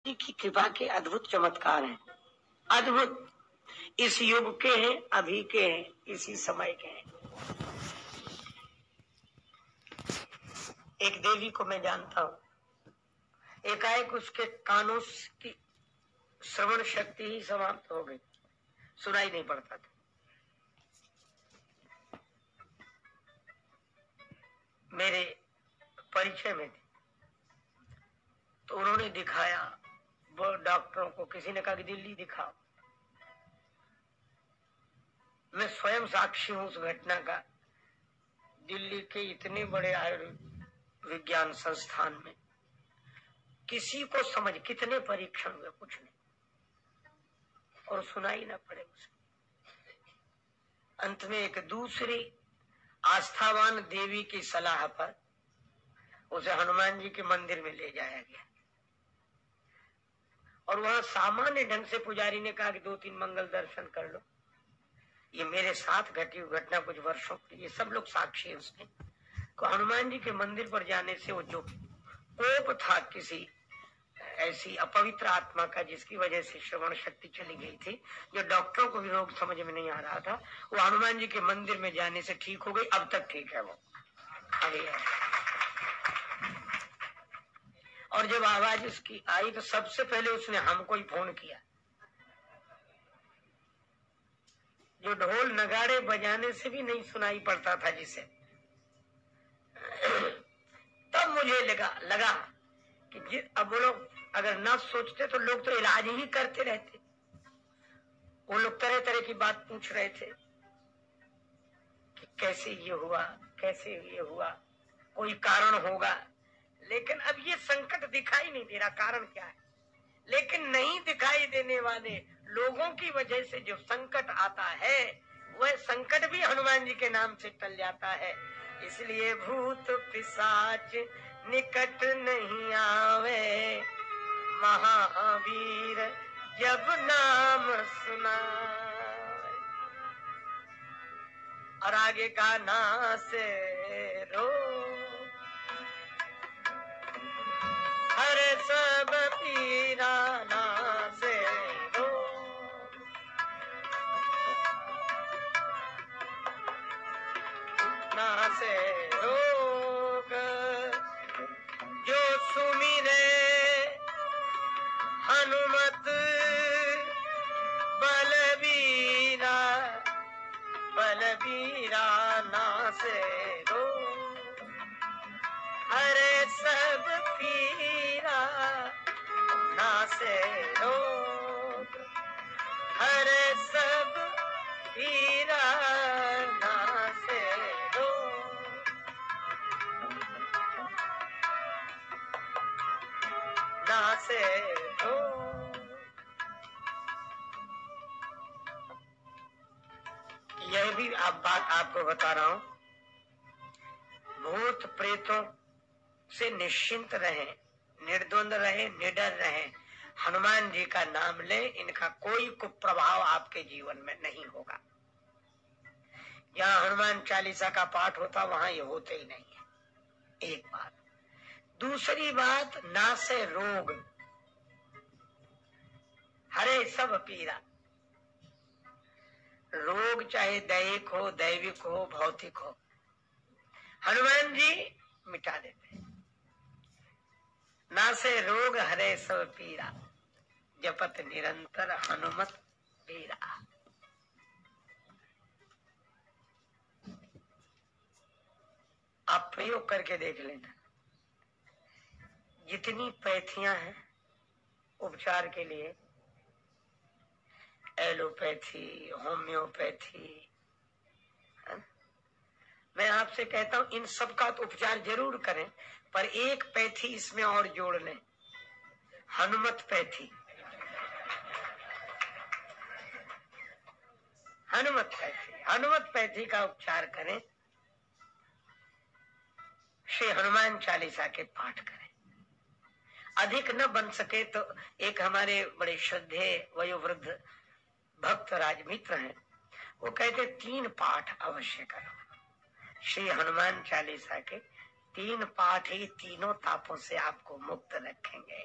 की कृपा के अद्भुत चमत्कार हैं, अद्भुत। इस युग के हैं, अभी के हैं, इसी समय के हैं। एक देवी को मैं जानता हूँ, एकाएक उसके कानों की श्रवण शक्ति ही समाप्त हो गई, सुनाई नहीं पड़ता था। मेरे परिचय में थी, तो उन्होंने दिखाया वो डॉक्टरों को, किसी ने कहा कि दिल्ली दिखाओ। मैं स्वयं साक्षी हूं उस घटना का। दिल्ली के इतने बड़े आयुर्विज्ञान संस्थान में किसी को समझ, कितने परीक्षण हुए, कुछ नहीं, और सुनाई ना पड़े उसे। अंत में एक दूसरी आस्थावान देवी की सलाह पर उसे हनुमान जी के मंदिर में ले जाया गया, और वहां सामान्य ढंग से पुजारी ने कहा कि 2-3 मंगल दर्शन कर लो। ये मेरे साथ घटी हुई घटना कुछ वर्षों की, ये सब लोग साक्षी है उसके। तो हनुमान जी के मंदिर पर जाने से वो जो कोप था किसी ऐसी अपवित्र आत्मा का, जिसकी वजह से श्रवण शक्ति चली गई थी, जो डॉक्टरों को भी रोग समझ में नहीं आ रहा था, वो हनुमान जी के मंदिर में जाने से ठीक हो गई। अब तक ठीक है वो, अभी है। और जब आवाज उसकी आई तो सबसे पहले उसने हमको ही फोन किया। जो ढोल नगाड़े बजाने से भी नहीं सुनाई पड़ता था जिसे, तब मुझे लगा कि अब वो लोग अगर ना सोचते तो लोग तो इलाज ही करते रहते। वो लोग तरह तरह की बात पूछ रहे थे कि कैसे ये हुआ, कैसे ये हुआ, कोई कारण होगा। लेकिन अब ये संकट दिखाई नहीं दे रहा, कारण क्या है। लेकिन नहीं दिखाई देने वाले लोगों की वजह से जो संकट आता है, वह संकट भी हनुमान जी के नाम से टल जाता है। इसलिए भूत पिशाच निकट नहीं आवे, महावीर जब नाम सुना। और आगे का ना से रो, हरे सब पीरा ना से रो। ना से रोग जो सुमिरे हनुमत बलबीरा, बलबीरा ना से रो। हरे सब पीरा ना से रोग, हरे सब पीरा ना से रोग, ना से रोग। यह भी बात आपको बता रहा हूं, भूत प्रेतों से निश्चिंत रहे, निर्द्वंद रहे, निडर रहे। हनुमान जी का नाम ले, इनका कोई कुप्रभाव आपके जीवन में नहीं होगा। जहाँ हनुमान चालीसा का पाठ होता वहां ये होते ही नहीं है, एक बात। दूसरी बात, ना से रोग, हरे सब पीरा। रोग चाहे दैहिक हो, दैविक हो, भौतिक हो, हनुमान जी मिटा देते। ना से रोग हरे सब पीरा, जपत निरंतर हनुमत पीरा। आप प्रयोग करके देख लेना। जितनी पैथियां हैं उपचार के लिए, एलोपैथी, होम्योपैथी, मैं आपसे कहता हूं इन सब का तो उपचार जरूर करें, पर एक पैथी इसमें और जोड़ लें, Hanumat pathy. Hanumat pathy, Hanumat pathy का उपचार करें, श्री हनुमान चालीसा के पाठ करें। अधिक न बन सके तो एक हमारे बड़े श्रद्धेय वयोवृद्ध भक्त राजमित्र हैं, वो कहते 3 पाठ अवश्य करो। श्री हनुमान चालीसा के 3 पाठ ही तीनों तापों से आपको मुक्त रखेंगे।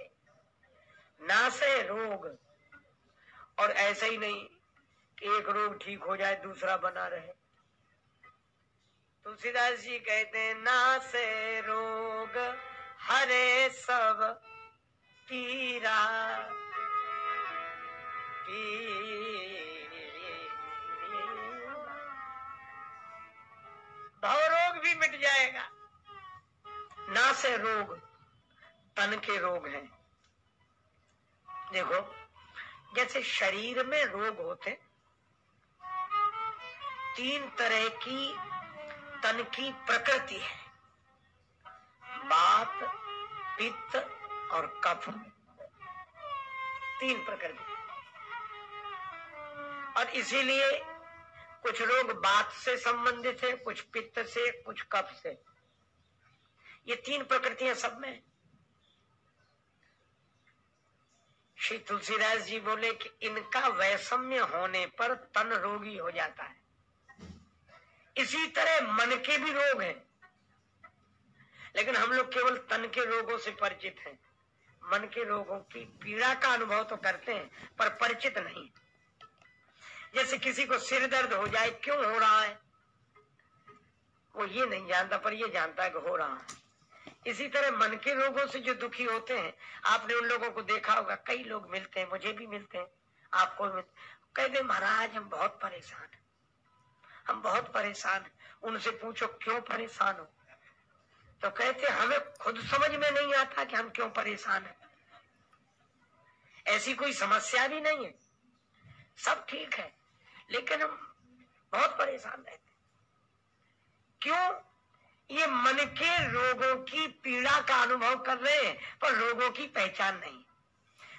नासे रोग। और ऐसा ही नहीं कि एक रोग ठीक हो जाए दूसरा बना रहे। तुलसीदास जी कहते हैं नासे रोग हरे सब पीरा, भव रोग भी मिट जाएगा। नासे रोग तन के रोग हैं। देखो जैसे शरीर में रोग होते, तीन तरह की तन की प्रकृति है, वात, पित्त और कफ, तीन प्रकृति। और इसीलिए कुछ रोग वात से संबंधित है, कुछ पित्त से, कुछ कफ से। ये तीन प्रकृतियां सब में। श्री तुलसीदास जी बोले कि इनका वैषम्य होने पर तन रोगी हो जाता है। इसी तरह मन के भी रोग हैं, लेकिन हम लोग केवल तन के रोगों से परिचित हैं। मन के रोगों की पीड़ा का अनुभव तो करते हैं पर परिचित नहीं। जैसे किसी को सिर दर्द हो जाए, क्यों हो रहा है वो ये नहीं जानता, पर ये जानता है कि हो रहा है। इसी तरह मन के रोगों से जो दुखी होते हैं, आपने उन लोगों को देखा होगा, कई लोग मिलते हैं, मुझे भी मिलते हैं, आपको भी कहते महाराज हम बहुत परेशान हैं, हम बहुत परेशान हैं। उनसे पूछो क्यों परेशान हो, तो कहते हमें खुद समझ में नहीं आता कि हम क्यों परेशान हैं। ऐसी कोई समस्या भी नहीं है, सब ठीक है, लेकिन हम बहुत परेशान रहते। क्यों? ये मन के रोगों की पीड़ा का अनुभव कर रहे हैं पर रोगों की पहचान नहीं।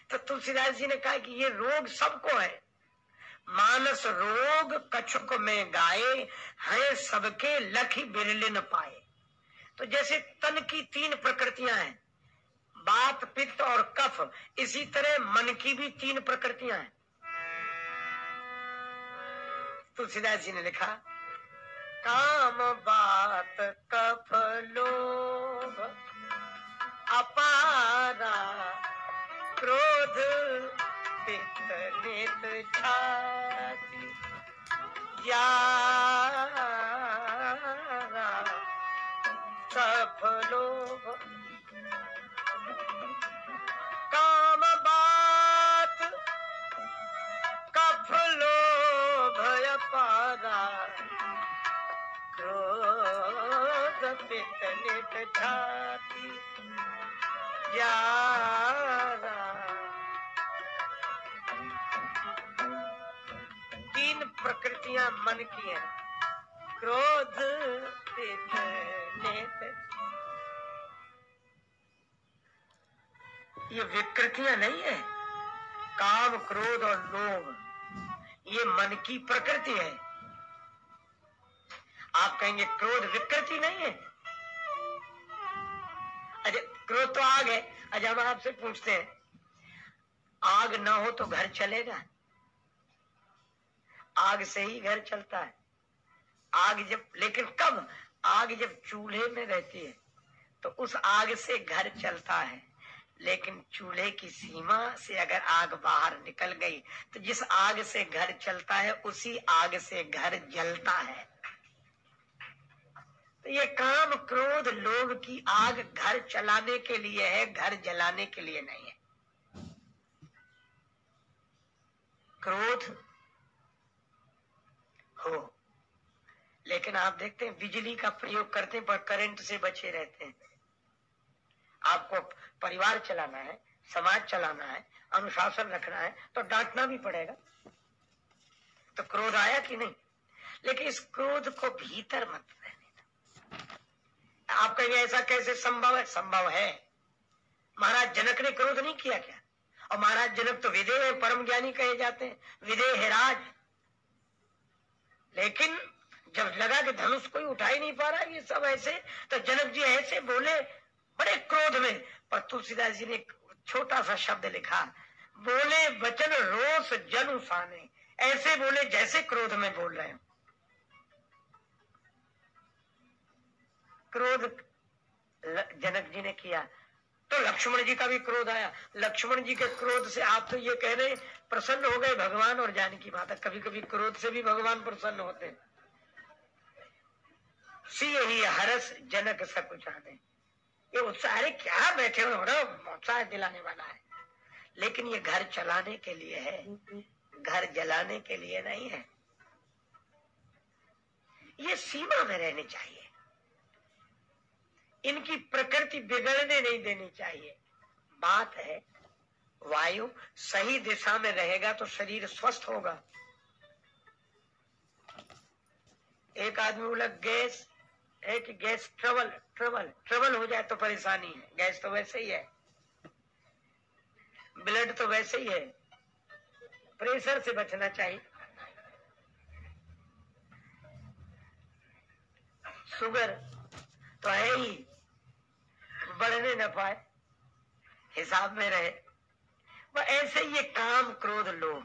तो तुलसीदास जी ने कहा कि ये रोग सबको है। मानस रोग कछुक में गाये, हैं सबके लखी बिरले न पाए। तो जैसे तन की तीन प्रकृतियां हैं, वात, पित्त और कफ, इसी तरह मन की भी तीन प्रकृतियां हैं। तुलसीदास जी ने लिखा काम बात कफ लोभ अपारा, क्रोध पित्त नेत छाती, यारा कफ लोभ। काम बात कफ लोभ अपारा, क्रोध पित्त नेत छाती, यारा। तीन प्रकृतियां मन की हैं, क्रोध पित्त नेत। ये विकृतियां नहीं है, काम, क्रोध और लोभ, ये मन की प्रकृति है। आप कहेंगे क्रोध विकृति नहीं है। अच्छा, क्रोध तो आग है। अच्छा, हम आपसे पूछते हैं, आग ना हो तो घर चलेगा? आग से ही घर चलता है। आग जब, लेकिन कब? आग जब चूल्हे में रहती है तो उस आग से घर चलता है, लेकिन चूल्हे की सीमा से अगर आग बाहर निकल गई तो जिस आग से घर चलता है उसी आग से घर जलता है। तो ये काम, क्रोध, लोभ की आग घर चलाने के लिए है, घर जलाने के लिए नहीं है। क्रोध हो, लेकिन आप देखते हैं बिजली का प्रयोग करते हैं पर करंट से बचे रहते हैं। आपको परिवार चलाना है, समाज चलाना है, अनुशासन रखना है तो डांटना भी पड़ेगा। तो क्रोध आया कि नहीं? लेकिन इस क्रोध को भीतर मत रहने दो। आप कहेंगे ऐसा कैसे संभव है? संभव है। महाराज जनक ने क्रोध नहीं किया क्या? और महाराज जनक तो विदेह है, परम ज्ञानी कहे जाते हैं, विदेह है राज। लेकिन जब लगा कि धनुष कोई उठा ही नहीं पा रहा, ये सब ऐसे, तो जनक जी ऐसे बोले बड़े क्रोध में। पर तुलसीदास जी ने एक छोटा सा शब्द लिखा, बोले वचन रोष जन उसाने। ऐसे बोले जैसे क्रोध में बोल रहे हैं। क्रोध जनक जी ने किया तो लक्ष्मण जी का भी क्रोध आया। लक्ष्मण जी के क्रोध से आप तो ये कह रहे प्रसन्न हो गए भगवान और जानकी माता। कभी कभी क्रोध से भी भगवान प्रसन्न होते हैं। सी ही हरस जनक सकुचाने, ये उत्साह, अरे क्या बैठे हो रहे हो, उत्साह दिलाने वाला है। लेकिन ये घर चलाने के लिए है, घर जलाने के लिए नहीं है। ये सीमा में रहनी चाहिए, इनकी प्रकृति बिगड़ने नहीं देनी चाहिए। बात है वायु सही दिशा में रहेगा तो शरीर स्वस्थ होगा। एक आदमी बोला गैस है कि गैस ट्रबल हो जाए तो परेशानी है। गैस तो वैसे ही है, ब्लड तो वैसे ही है, प्रेशर से बचना चाहिए। शुगर तो है ही, बढ़ने न पाए, हिसाब में रहे। वह ऐसे ये काम क्रोध लोभ,